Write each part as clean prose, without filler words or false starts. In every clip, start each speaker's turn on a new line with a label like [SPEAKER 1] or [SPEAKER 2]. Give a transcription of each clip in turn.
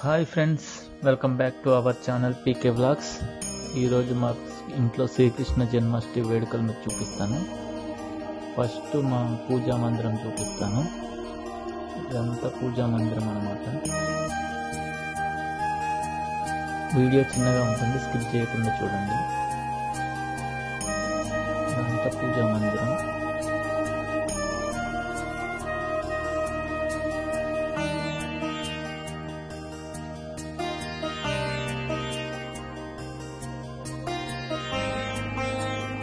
[SPEAKER 1] Hi friends, welcome back to our channel PK vlogs. ఈరోజు మా ఇంట్లో శ్రీకృష్ణ జన్మాష్టమి వేడుకలు మీకు చూపిస్తాను. ఫస్ట్ మా పూజా మందిరం చూపిస్తాను. ఇదంతా పూజా మందిరం అన్నమాట. వీడియో చిన్నగా ఉంటుంది, స్కిప్ చేయకుండా చూడండి. ఇదంతా పూజా మందిరం.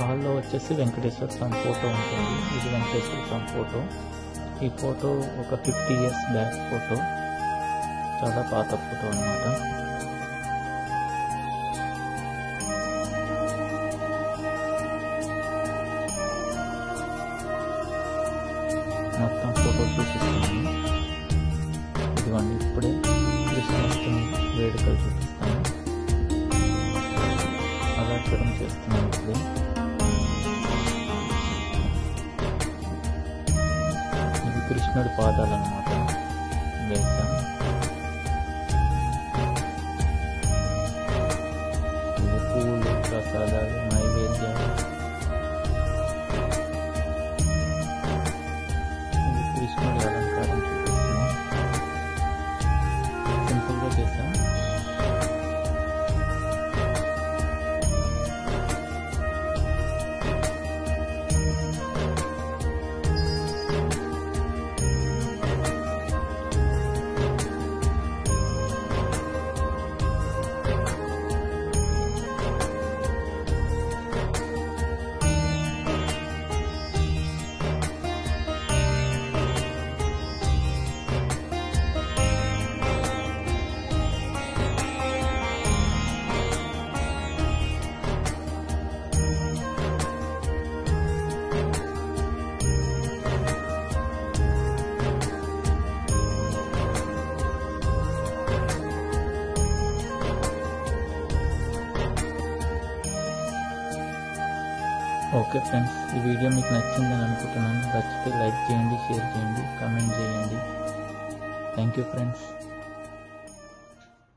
[SPEAKER 1] హాల్లో వచ్చేసి వెంకటేశ్వర స్వామి ఫోటో ఉంటుంది. ఇది వెంకటేశ్వర స్వామి ఫోటో. ఈ ఫోటో ఒక 50 years బ్యాక్ ఫోటో, చాలా పాత ఫోటో అన్నమాట. మొత్తం ఫోటో చూపిస్తాను. ఇదిగోండి, ఇప్పుడే కృష్ణాష్టమి వేడుకలు చూపిస్తాను. అలంకరణ చేస్తున్నాను. ఇప్పుడే ఇది కృష్ణుడి పాదాలు అన్నమాట. వేసాం. ఇది పూలు, ప్రసాదాలు, నైవేద్యాలు. ఇది కృష్ణుడి అలంకారం చూపిస్తున్నాం. సింపుల్గా చేసాం. ఓకే ఫ్రెండ్స్, ఈ వీడియో మీకు నచ్చిందని అనుకుంటున్నాను. నచ్చితే లైక్ చేయండి, షేర్ చేయండి, కామెంట్ చేయండి. Thank you friends.